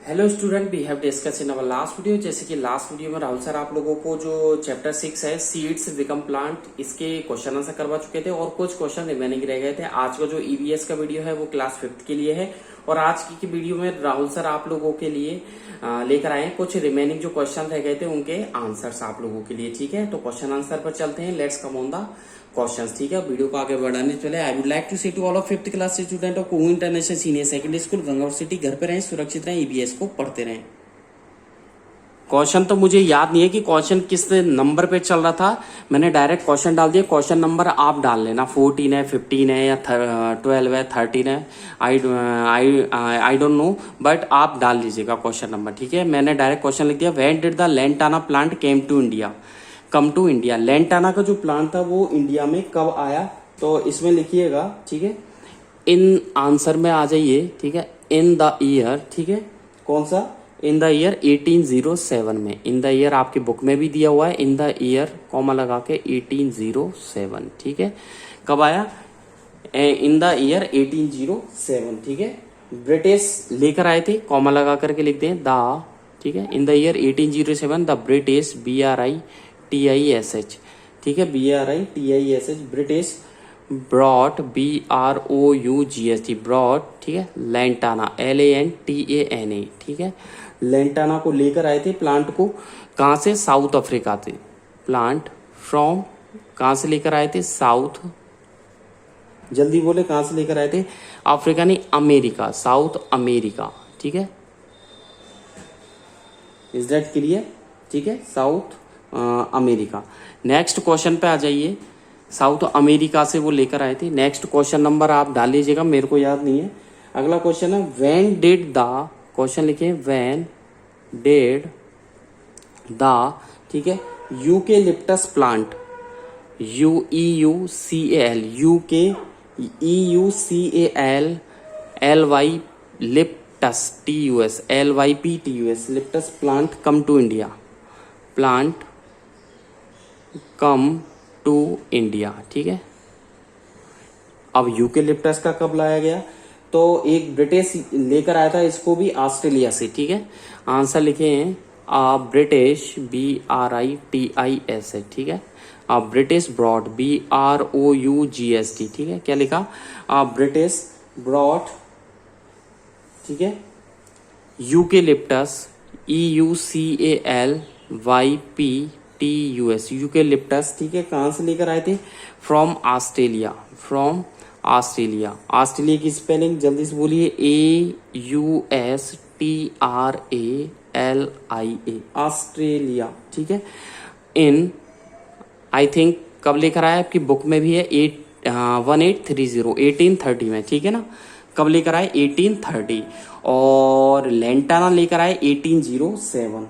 Hello student, we have discuss in our last video. जैसे कि last video में Rahul sir आप लोगों को जो चैप्टर 6 है सीड्स विकम प्लांट, इसके क्वेश्चन आंसर करवा चुके थे और कुछ क्वेश्चन रिमेनिंग रह गए थे। आज का जो ईवीएस का वीडियो है वो क्लास 5th के लिए है और आज की वीडियो में राहुल सर आप लोगों के लिए लेकर आए कुछ रिमेनिंग जो क्वेश्चन रह गए थे उनके आंसर्स आप लोगों के लिए। ठीक है, तो क्वेश्चन आंसर पर चलते हैं। Let's come on the questions. ठीक है, वीडियो को आगे बढ़ाने चले। I would like to say to all of 5th class student of Kuhu international senior secondary school Gangapur city, घर पे रहें, सुरक्षित रहें, ईवीएस को पढ़ते रहें। क्वेश्चन तो मुझे याद नहीं है कि क्वेश्चन किस नंबर पे चल रहा था। मैंने डायरेक्ट क्वेश्चन डाल दिया। क्वेश्चन नंबर आप डाल लेना, 14 है, 15 है या 12 है, 13 है। आई डोंट नो, बट आप डाल लीजिएगा क्वेश्चन नंबर। ठीक है, मैंने डायरेक्ट क्वेश्चन लिख दिया। When did the lantana plant come to India. Lantana का जो प्लांट था वो इंडिया में कब आया, तो इसमें लिखिएगा। ठीक है, इन आंसर में आ जाइए। ठीक है, इन द ईयर। ठीक है, कौन सा? इन द ईयर 1807 में। इन द ईयर आपकी बुक में भी दिया हुआ है, इन द ईयर कॉमा लगा के 1807। ठीक है, कब आया? In the year 1807। ठीक है, ब्रिटिश लेकर आए थे, कॉमा लगा करके लिख दें द। ठीक है, in the year 1807 the British, BRITISH। ठीक है, BRITISH, British brought, BROUGHT, brought. ठीक है, लैंटाना, LANTANA। ठीक है, लैंटाना को लेकर आए थे प्लांट को। कहां से? साउथ अफ्रीका से। प्लांट फ्रॉम, कहां से लेकर आए थे? साउथ, जल्दी बोले, कहां से लेकर आए थे? अफ्रीका नहीं, अमेरिका, साउथ अमेरिका। ठीक है, इज दैट क्लियर? ठीक है, साउथ अमेरिका। नेक्स्ट क्वेश्चन पे आ जाइए। साउथ अमेरिका से वो लेकर आए थे। नेक्स्ट क्वेश्चन नंबर आप डाल लीजिएगा, मेरे को याद नहीं है। अगला क्वेश्चन है व्हेन डिड द, क्वेश्चन लिखे व्हेन डिड द, ठीक है, यूकेलिप्टस प्लांट, UEUCAL, UKEUCAL लिप्टस, LYPTUS, लिप्टस plant come to India. Plant come to India. ठीक है, अब यूकेलिप्टस का कब लाया गया? तो एक ब्रिटिश लेकर आया था इसको भी ऑस्ट्रेलिया से। ठीक है, आंसर लिखे हैं ब्रिटिश, BRITIS। ठीक है, ब्रिटिश ब्रॉड, BROUGHT। ठीक है, क्या लिखा? British broad. ठीक है, यूकेलिप्टस, EUCALYPTUS, यूकेलिप्टस। ठीक है, कहां से लेकर आए थे? From Australia, from Australia. Australia की स्पेलिंग जल्दी से बोलिए, AUSTRALIA, ऑस्ट्रेलिया। ठीक है, इन आई थिंक कब लेकर आया? आपकी बुक में भी है 1830, 1830 में। ठीक है ना, कब लेकर आए? 1830। और लैंटाना लेकर आए 1807।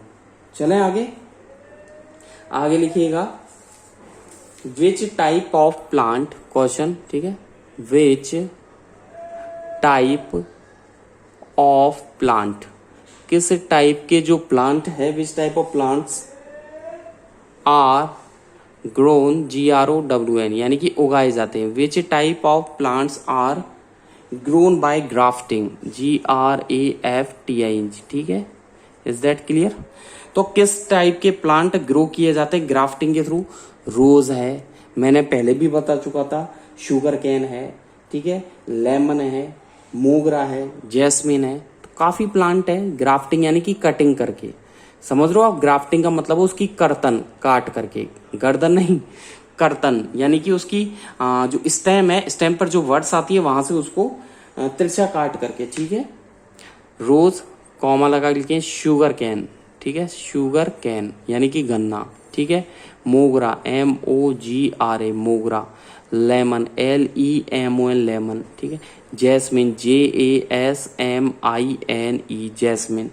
चलें आगे, आगे लिखिएगा which type of plant, question. ठीक है, विच टाइप ऑफ प्लांट, किस टाइप के जो प्लांट है, which type of plants are grown, GROWN, यानी कि उगाए जाते हैं। Which type of plants are grown by grafting, GRAFTING। ठीक है, इज दैट क्लियर? तो किस टाइप के प्लांट ग्रो किए जाते हैं ग्राफ्टिंग के थ्रू? रोज है, मैंने पहले भी बता चुका था, शुगर कैन है, ठीक है, लेमन है, मोगरा है, जैस्मिन है। तो काफी प्लांट है ग्राफ्टिंग यानी कि कटिंग करके। समझ रहे हो आप? ग्राफ्टिंग का मतलब उसकी कर्तन, काट करके, गर्दन नहीं, कर्तन, यानी कि उसकी जो स्टेम है, स्टेम पर जो वर्ड्स आती है वहां से उसको तिरछा काट करके। ठीक है, रोज कॉमा लगा लिखे, शुगर कैन। ठीक है, शुगर कैन यानी कि गन्ना। ठीक है, mogra, MOGRA, mogra. Lemon, LEMON, lemon. ठीक है, jasmine, JASMINE, jasmine.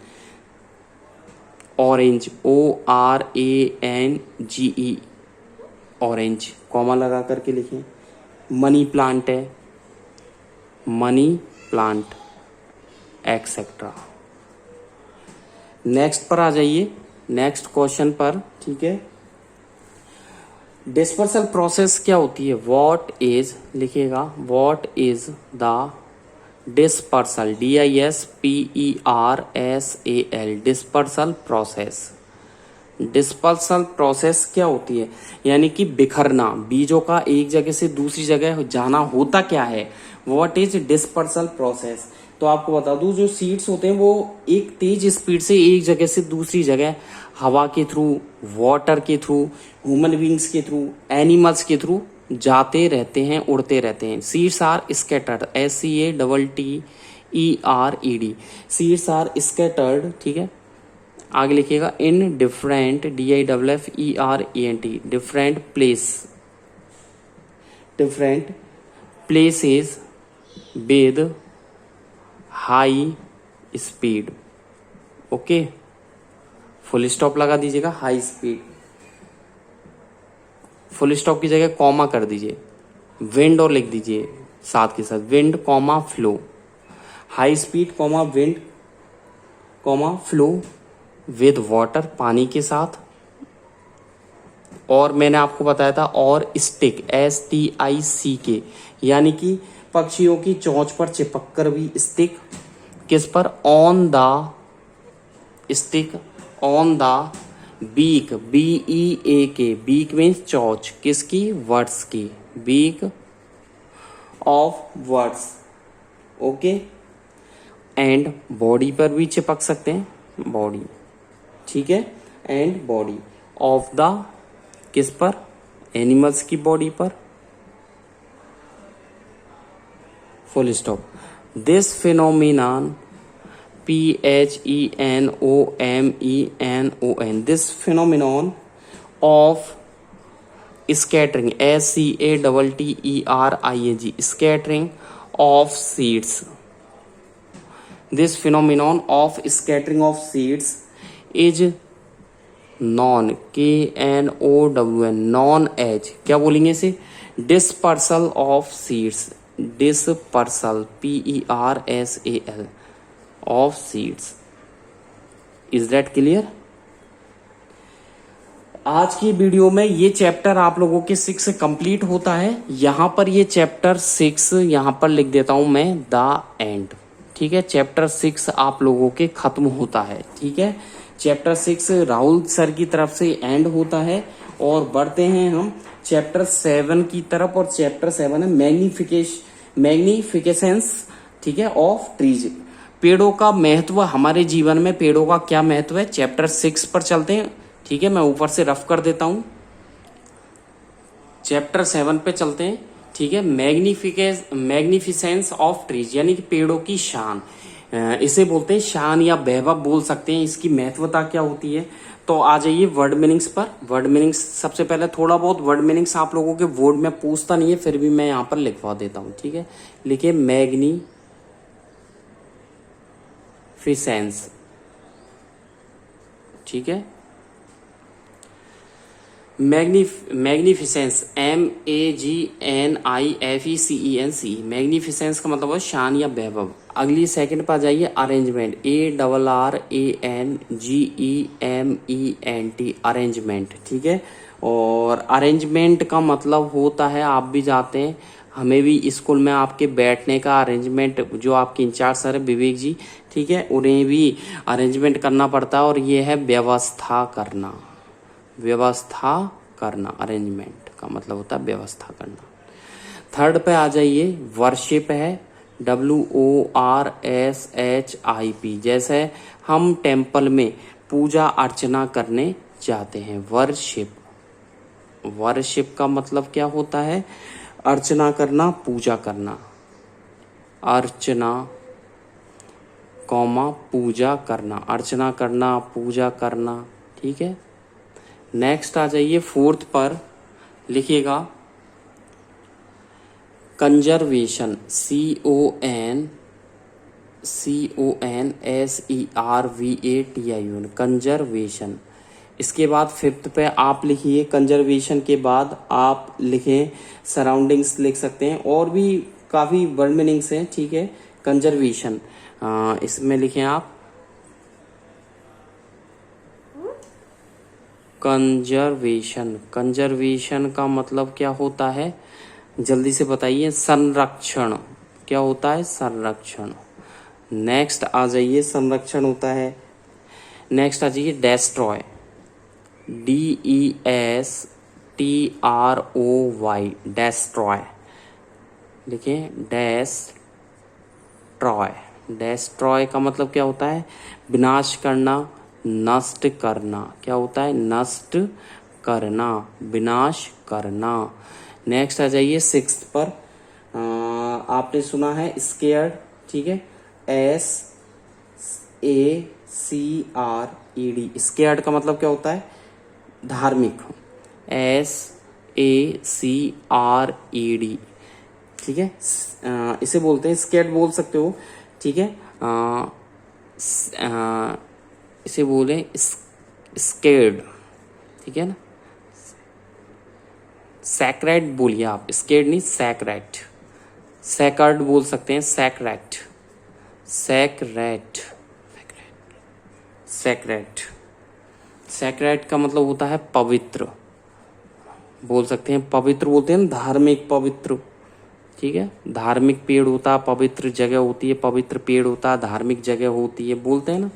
Orange, ORANGE, orange, comma लगा करके लिखें। मनी प्लांट है, मनी प्लांट, एक्सेट्रा। नेक्स्ट पर आ जाइए, नेक्स्ट क्वेश्चन पर। ठीक है, डिस्पर्सल प्रोसेस क्या होती है? व्हाट इज, लिखिएगा what is the dispersal, DISPERSAL, dispersal process. Dispersal process क्या होती है, यानी कि बिखरना, बीजों का एक जगह से दूसरी जगह जाना होता क्या है, व्हाट इज डिस्पर्सल प्रोसेस। तो आपको बता दूं, जो सीड्स होते हैं वो एक तेज स्पीड से एक जगह से दूसरी जगह हवा के थ्रू, वाटर के थ्रू, ह्यूमन बींग्स के थ्रू, एनिमल्स के थ्रू जाते रहते हैं, उड़ते रहते हैं। Seeds are scattered, SCATTERED, seeds are scattered, ठीक है। आगे लिखिएगा in different, DIFFERENT, different places with high speed. Okay, full stop लगा दीजिएगा, हाई स्पीड। फुल स्टॉप की जगह कॉमा कर दीजिए, विंड और लिख दीजिए साथ के साथ, wind comma flow, high speed comma wind comma flow with water, पानी के साथ। और मैंने आपको बताया था, और स्टिक, STICK, यानी कि पक्षियों की चोंच पर चिपक कर भी स्टिक, किस पर, on the stick, on the beak, BEAK, beak means चोंच, किसकी, वर्ड्स की, beak of birds. Okay, and body पर भी चिपक सकते हैं, बॉडी, ठीक है, एंड बॉडी ऑफ द, किस पर, एनिमल्स की बॉडी पर, full stop. This phenomenon, PHENOMENON, this phenomenon of scattering, SCATTERING, scattering of seeds, this phenomenon of scattering of seeds is known, KNOWN, known as, क्या बोलेंगे इसे, dispersal of seeds, dispersal, PERSAL, of seeds. Is that clear. आज की video में ये chapter आप लोगों के 6 कंप्लीट होता है। यहां पर ये चैप्टर 6 यहां पर लिख देता हूं मैं, द एंड, ठीक है। चैप्टर 6 आप लोगों के खत्म होता है, ठीक है। चैप्टर 6 राहुल सर की तरफ से एंड होता है, और बढ़ते हैं हम चैप्टर 7 की तरफ, और चैप्टर 7 है मैग्निफिकेशंस, ठीक है, ऑफ ट्रीज। पेड़ों का महत्व हमारे जीवन में, पेड़ों का क्या महत्व है, चैप्टर 6 पर चलते हैं, ठीक है। मैं ऊपर से रफ कर देता हूं, चैप्टर 7 पे चलते हैं, ठीक है। मैग्निफिसेंस ऑफ ट्रीज, यानी कि पेड़ों की शान, इसे बोलते हैं शान या वैभव बोल सकते हैं। इसकी महत्वता क्या होती है, तो आ जाइए वर्ड मीनिंग्स पर। वर्ड मीनिंग्स सबसे पहले, थोड़ा बहुत वर्ड मीनिंग्स आप लोगों के बोर्ड में पूछता नहीं है, फिर भी मैं यहाँ पर लिखवा देता हूँ, ठीक है। लिखिए मैग्निफिसेंस, ठीक है। मैग्निफिसेंस, MAGNIFECENC, मैग्निफिसेंस का मतलब है शान या वैभव। अगली सेकंड पर जाइए, अरेंजमेंट, ARRANGEMENT, अरेंजमेंट, ठीक है। और अरेंजमेंट का मतलब होता है, आप भी जाते हैं, हमें भी स्कूल में आपके बैठने का अरेंजमेंट, जो आपके इंचार्ज सर है विवेक जी, ठीक है, उन्हें भी अरेंजमेंट करना पड़ता है, और ये है व्यवस्था करना, व्यवस्था करना, अरेंजमेंट का मतलब होता है व्यवस्था करना। थर्ड पे आ जाइए, वर्शिप है, WORSHIP, जैसे हम टेम्पल में पूजा अर्चना करने जाते हैं, वर्शिप। वर्शिप का मतलब क्या होता है, अर्चना करना, पूजा करना, अर्चना कॉमा पूजा करना, अर्चना करना, पूजा करना, ठीक है। नेक्स्ट आ जाइए, फोर्थ पर लिखिएगा कंजर्वेशन, CONSERVATION, कंजर्वेशन। इसके बाद फिफ्थ पे आप लिखिए, कंजर्वेशन के बाद आप लिखें सराउंडिंग्स, लिख सकते हैं, और भी काफी वर्ड मीनिंग्स हैं, ठीक है। कंजर्वेशन, इसमें लिखें आप कंजर्वेशन। कंजर्वेशन का मतलब क्या होता है, जल्दी से बताइए, संरक्षण, क्या होता है? संरक्षण। नेक्स्ट आ जाइए, संरक्षण होता है। नेक्स्ट आ जाइए डेस्ट्रॉय, DESTROY, डेस्ट्रॉय। देखिए डेस्ट्रॉय, डेस्ट्रॉय का मतलब क्या होता है? विनाश करना, नष्ट करना। क्या होता है? नष्ट करना, विनाश करना। नेक्स्ट आ जाइए सिक्स्थ पर। आपने सुना है स्केयर्ड, ठीक है, SACRED। स्केयर्ड का मतलब क्या होता है? धार्मिक, SACRED, ठीक है। इसे बोलते हैं स्केयर्ड, बोल सकते हो, ठीक है। इसे बोले स्केर्ड, ठीक है ना। सैक्रेड बोलिए आप, स्केर्ड नहीं, सैक्रेड। सैकर्ड बोल सकते हैं, सैक्रेड, सैक्रेड, सैक्रेड। सैक्रेड का मतलब होता है पवित्र, बोल सकते हैं पवित्र, बोलते हैं धार्मिक पवित्र, ठीक है। धार्मिक पेड़ होता है, पवित्र जगह होती है, पवित्र पेड़ होता है, धार्मिक जगह होती है, बोलते हैं ना।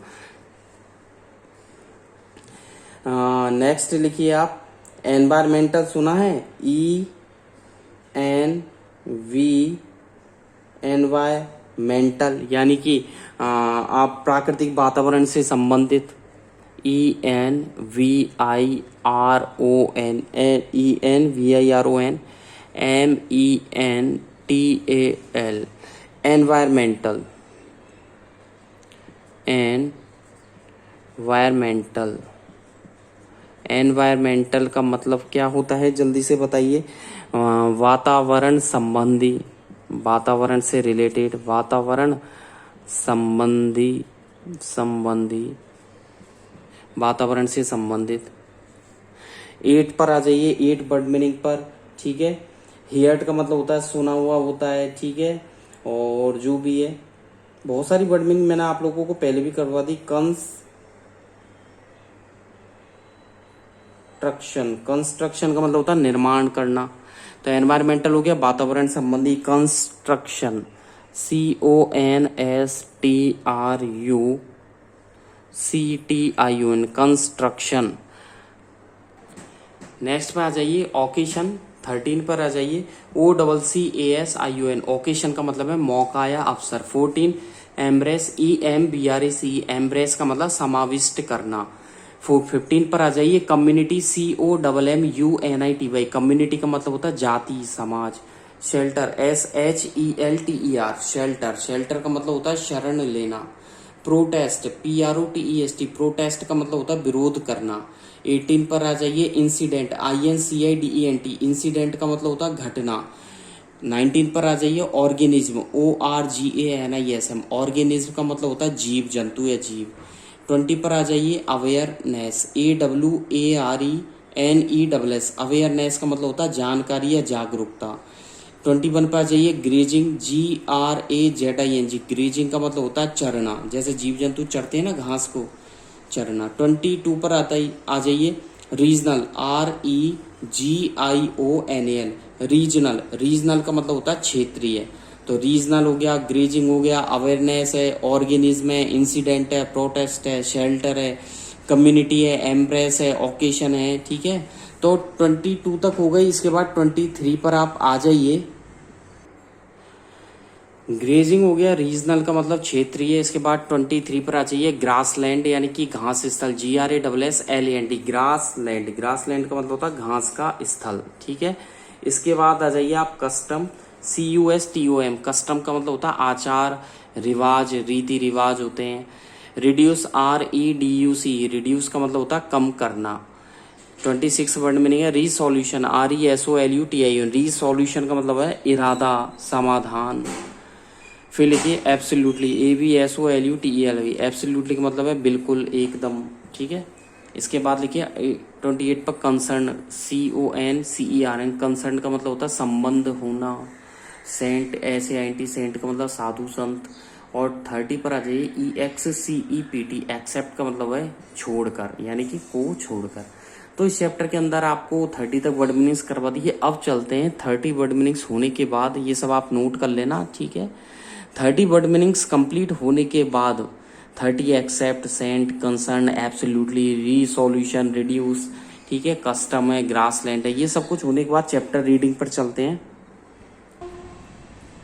नेक्स्ट लिखिए आप, एनवायरमेंटल सुना है? ENV, एनवायरमेंटल यानी कि आप प्राकृतिक वातावरण से संबंधित, ENVIRON, MENTAL, environmental, environmental. Environmental का मतलब क्या होता है? जल्दी से बताइए। वातावरण संबंधी, वातावरण से रिलेटेड, वातावरण संबंधी, वातावरण से संबंधित। 8 पर आ जाइए, 8 वर्ड मीनिंग पर, ठीक है। हियर्ड का मतलब होता है सुना हुआ होता है, ठीक है। और जो भी है, बहुत सारी वर्ड मीनिंग मैंने आप लोगों को पहले भी करवा दी। कंस्ट्रक्शन का मतलब होता है निर्माण करना। तो एनवायरमेंटल हो गया वातावरण संबंधी। Construction, CONSTRUCTION, construction. नेक्स्ट पे आ जाइए ओकेशन, 13 पर आ जाइए। OCCASION, ओकेशन का मतलब है मौका या अवसर। 14 एम्ब्रेस, EMBRACE, एम्ब्रेस का मतलब समाविष्ट करना। 15 पर आ जाइए कम्युनिटी, COMMUNITY, कम्युनिटी का मतलब होता है जाति, समाज। शेल्टर, SHELTER, शेल्टर, शेल्टर का मतलब होता है शरण लेना। प्रोटेस्ट, PROTEST, प्रोटेस्ट का मतलब होता है विरोध करना। 18 पर आ जाइए इंसिडेंट, INCIDENT, इंसिडेंट का मतलब होता है घटना। 19 पर आ जाइए ऑर्गेनिज्म, ORGANISM, ऑर्गेनिज्म का मतलब होता है जीव, जंतु या जीव। 20 पर आ जाइए अवेयरनेस, AWARENESS, अवेयरनेस का मतलब होता है जानकारी या जागरूकता। 21 पर आ जाइए ग्रेजिंग, GRAZING, ग्रेजिंग का मतलब होता है चरना, जैसे जीव जंतु चरते हैं ना घास को, चरना। 22 पर आ जाइए रीजनल, REGIONAL, रीजनल, रीजनल का मतलब होता है क्षेत्रीय। तो रीजनल हो गया, ग्रेजिंग हो गया, अवेयरनेस है, ऑर्गेनिज्म है, इंसिडेंट है, प्रोटेस्ट है, शेल्टर है, कम्युनिटी है, एम्ब्रेस है, ओकेशन है, ठीक है। तो 22 तक हो गई। इसके बाद 23 पर आप आ जाइए। ग्रेजिंग हो गया, रीजनल का मतलब क्षेत्रीय। इसके बाद 23 पर आ जाइए ग्रासलैंड यानी कि घास स्थल, GRASSLAND, ग्रासलैंड, ग्रासलैंड का मतलब होता है घास का स्थल, ठीक है। इसके बाद आ जाइए आप कस्टम, CUSTOM, कस्टम का मतलब होता है आचार, रिवाज, रीति रिवाज होते हैं। रिड्यूस, REDUC, रिड्यूस का मतलब होता है कम करना। 26 वर्ड मीनिंग है रीसोल्यूशन, RESOLUTION, रीसोल्यूशन का मतलब है इरादा, समाधान। फिर लिखिए एब्सोल्युटली, ABSOLUTELY, एब्सोल्युटली का मतलब है बिल्कुल, एकदम, ठीक है। इसके बाद लिखिए 28 पर कंसर्न, CONCERN, कंसर्न का मतलब होता है संबंध होना। सेंट, SAINT, सेंट का मतलब साधु संत। और 30 पर आ जाइए EXCEPT, एक्सेप्ट का मतलब है छोड़कर, यानी कि को छोड़कर। तो इस चैप्टर के अंदर आपको 30 तक वर्ड मीनिंग्स करवा दी है। अब चलते हैं 30 वर्ड मीनिंग्स होने के बाद, ये सब आप नोट कर लेना, ठीक है। 30 वर्ड मीनिंग्स कंप्लीट होने के बाद 30 except, cent, concern, absolutely, resolution, reduce, ठीक है, कस्टम है, ग्रासलैंड है, ये सब कुछ होने के बाद चैप्टर रीडिंग पर चलते हैं।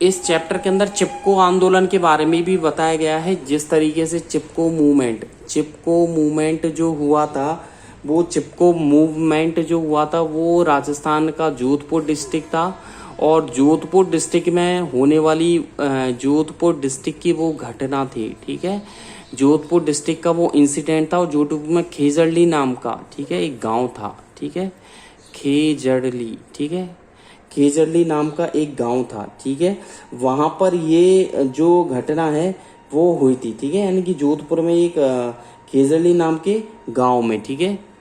इस चैप्टर के अंदर चिपको आंदोलन के बारे में भी बताया गया है। जिस तरीके से चिपको मूवमेंट जो हुआ था, वो चिपको मूवमेंट जो हुआ था वो राजस्थान का जोधपुर डिस्ट्रिक्ट था, और जोधपुर डिस्ट्रिक्ट में होने वाली जोधपुर डिस्ट्रिक्ट की वो घटना थी, ठीक है। जोधपुर डिस्ट्रिक्ट का वो इंसिडेंट था, और जोधपुर में खेजड़ली नाम का, ठीक है, एक गांव था, ठीक है, खेजड़ली, ठीक है, खेजड़ली नाम का एक गांव था, ठीक है। वहां पर ये जो घटना है वो हुई थी, ठीक है, यानी कि जोधपुर में एक खेजड़ली नाम के गांव में, ठीक है,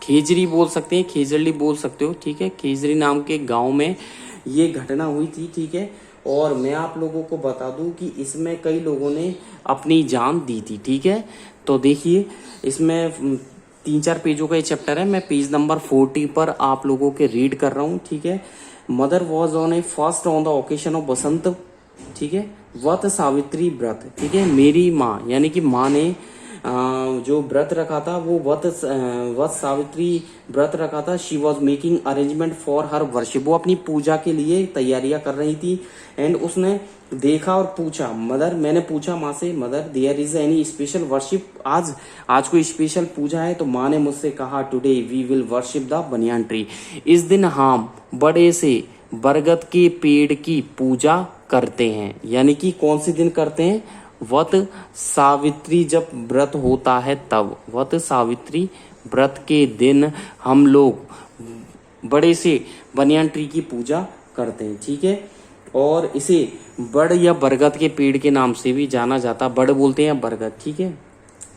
खेजरी बोल सकते हैं, खेजड़ली बोल सकते हो, ठीक है, खेजरी नाम के गांव में ये घटना हुई थी, ठीक है। और मैं आप लोगों को बता दूं कि इसमें कई लोगों ने अपनी जान दी थी, ठीक है। तो देखिए, इसमें 3-4 पेजों का ये चैप्टर है। मैं पेज नंबर 40 पर आप लोगों के रीड कर रहा हूँ, ठीक है। Mother was on a first on the occasion of Basant, ठीक है, वत सावित्री व्रत, ठीक है, मेरी माँ यानी कि माँ ने जो व्रत रखा था वो वत सावित्री व्रत रखा था। She was making arrangement for her worship, वो अपनी पूजा के लिए तैयारियां कर रही थी। एंड उसने देखा और पूछा, मैंने पूछा माँ से, mother there is any special worship, आज कोई स्पेशल पूजा है? तो माँ ने मुझसे कहा, today we will worship the banyan tree, इस दिन हम बड़े से बरगद के पेड़ की पूजा करते हैं। यानी कि कौन से दिन करते हैं? वत सावित्री जब व्रत होता है तब, वत सावित्री व्रत के दिन हम लोग बड़े से बनियान ट्री की पूजा करते हैं, ठीक है। और इसे बड़ या बरगद के पेड़ के नाम से भी जाना जाता, बड़ बोलते हैं या बरगद, ठीक है।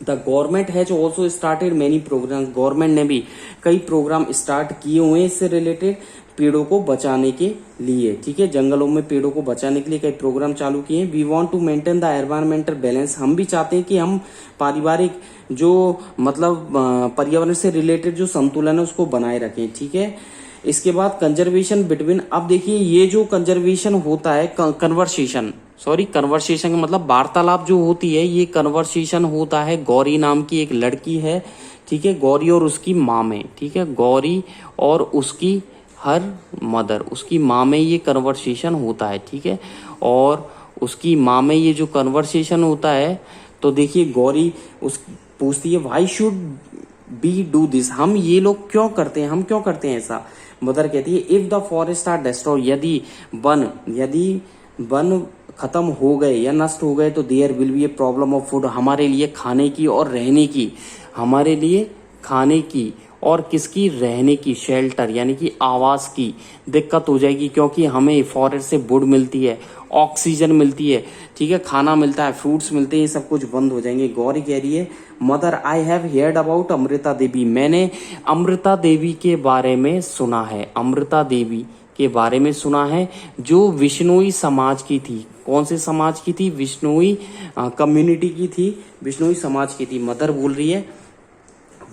The government has also started many program, government ने भी कई प्रोग्राम स्टार्ट किए हुए हैं इससे रिलेटेड, पेड़ों को बचाने के लिए, ठीक है, जंगलों में पेड़ों को बचाने के लिए कई प्रोग्राम चालू किए हैं। We want to maintain the environmental balance, हम भी चाहते हैं कि हम पारिवारिक जो मतलब पर्यावरण से रिलेटेड जो संतुलन है उसको बनाए रखें, ठीक है। इसके बाद कंजर्वेशन बिटवीन, अब देखिए ये जो कंजर्वेशन होता है, कन्वर्सेशन का मतलब वार्तालाप जो होती है, ये कन्वर्सेशन होता है गौरी नाम की एक लड़की है, ठीक है, गौरी और उसकी माँ में, ठीक है, गौरी और उसकी हर मदर, उसकी माँ में ये कन्वर्सेशन होता है, ठीक है। और उसकी माँ में ये जो कन्वर्सेशन होता है, तो देखिए गौरी उस पूछती है, why should be do this, हम ये लोग क्यों करते हैं ऐसा? मदर कहती है, if the forest are destroy, यदि वन खत्म हो गए या नष्ट हो गए तो there will be a problem of food, हमारे लिए खाने की और रहने की, हमारे लिए खाने की और किसकी, रहने की, शेल्टर यानी कि आवास की दिक्कत हो जाएगी, क्योंकि हमें फॉरेस्ट से वुड मिलती है, ऑक्सीजन मिलती है, ठीक है, खाना मिलता है, फ्रूट्स मिलते हैं, ये सब कुछ बंद हो जाएंगे। गौरी कह रही है, mother I have heard about Amrita Devi, मैंने अमृता देवी के बारे में सुना है, अमृता देवी के बारे में सुना है, जो विश्नोई समाज की थी। कौन से समाज की थी? विश्नोई कम्युनिटी की थी, विश्नोई समाज की थी। मदर बोल रही है,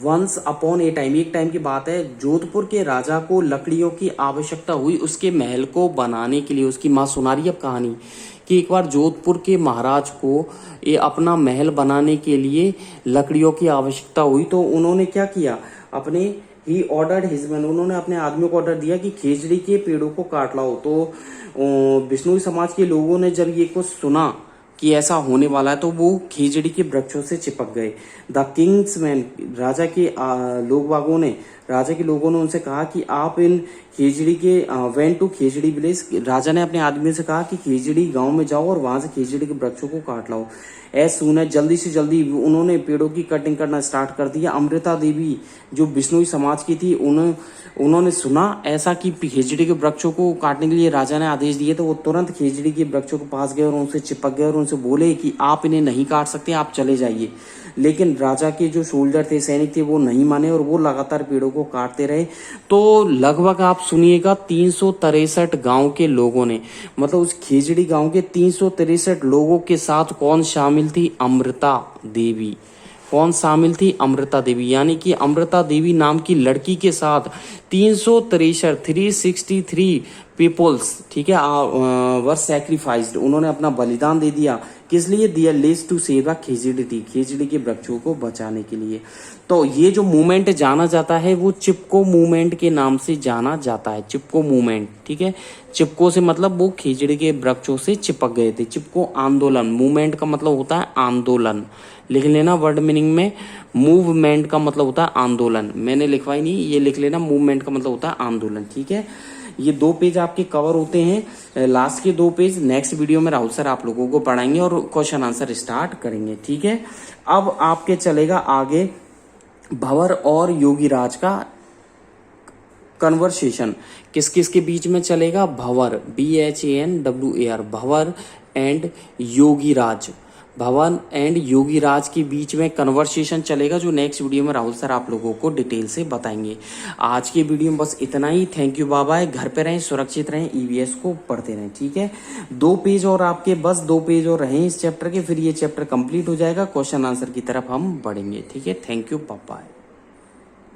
वंस अपॉन ए टाइम, एक टाइम की बात है, जोधपुर के राजा को लकड़ियों की आवश्यकता हुई उसके महल को बनाने के लिए। उसकी माँ सुना रही है अब कहानी कि एक बार जोधपुर के महाराज को ये अपना महल बनाने के लिए लकड़ियों की आवश्यकता हुई, तो उन्होंने क्या किया, अपने ही ऑर्डर्ड हिज मैन, उन्होंने अपने आदमियों को ऑर्डर दिया कि खेजड़ी के पेड़ों को काट लाओ। तो बिश्नोई समाज के लोगों ने जब ये कुछ सुना कि ऐसा होने वाला है, तो वो खेजड़ी के वृक्षों से चिपक गए। द किंग्स मैन, राजा के लोगों ने उनसे कहा कि आप इन खेजड़ी के वेंट टू खेजड़ी विलेज, राजा ने अपने आदमियों से कहा कि खेजड़ी गांव में जाओ और वहां से खेजड़ी के वृक्षों को काट लाओ। एज सून एज, जल्दी से जल्दी उन्होंने पेड़ों की कटिंग करना स्टार्ट कर दिया। अमृता देवी जो बिश्नोई समाज की थी, उन्होंने सुना ऐसा कि खेजड़ी के वृक्षों को काटने के लिए राजा ने आदेश दिए, तो वो तुरंत खेजड़ी के वृक्षों के पास गए और उनसे चिपक गए और उनसे बोले कि आप इन्हें नहीं काट सकते, आप चले जाइए। लेकिन राजा के जो सोल्जर थे, सैनिक थे, वो नहीं माने और वो लगातार पेड़ों को काटते रहे। तो लगभग आप सुनिएगा 363 गांव के लोगों ने, मतलब उस खेजड़ी गांव के 363 लोगों के साथ कौन शामिल थी? अमृता देवी। कौन शामिल थी? अमृता देवी। यानी कि अमृता देवी नाम की लड़की के साथ 363 पीपल्स, ठीक है, वर सैक्रिफाइस्ड, उन्होंने अपना बलिदान दे दिया। किस लिए? दिया लेस टू सेव द खेजड़ी, खेजड़ी के वृक्षों को बचाने के लिए। तो ये जो मूवमेंट जाना जाता है वो चिपको मूवमेंट के नाम से जाना जाता है। चिपको मूवमेंट, ठीक है। चिपको से मतलब वो खेजड़ी के वृक्षों से चिपक गए थे। चिपको आंदोलन, मूवमेंट का मतलब होता है आंदोलन, लिख लेना वर्ड मीनिंग में। मूवमेंट का मतलब होता है आंदोलन, मैंने लिखवाई नहीं, ये लिख लेना। मूवमेंट का मतलब होता है आंदोलन, ठीक है। ये 2 पेज आपके कवर होते हैं, लास्ट के 2 पेज नेक्स्ट वीडियो में राहुल सर आप लोगों को पढ़ाएंगे और क्वेश्चन आंसर स्टार्ट करेंगे, ठीक है। अब आपके चलेगा आगे भंवर और योगीराज का कन्वर्सेशन। किस किस के बीच में चलेगा? भंवर, BHANWAR, भंवर एंड योगीराज, भवन एंड योगीराज के बीच में कन्वर्सेशन चलेगा, जो नेक्स्ट वीडियो में राहुल सर आप लोगों को डिटेल से बताएंगे। आज की वीडियो में बस इतना ही। Thank you, bye bye. घर पे रहें, सुरक्षित रहें, EVS को पढ़ते रहें, ठीक है। 2 पेज और आपके, बस 2 पेज और रहें इस चैप्टर के, फिर ये चैप्टर कंप्लीट हो जाएगा। क्वेश्चन आंसर की तरफ हम बढ़ेंगे, ठीक है। Thank you, bye bye.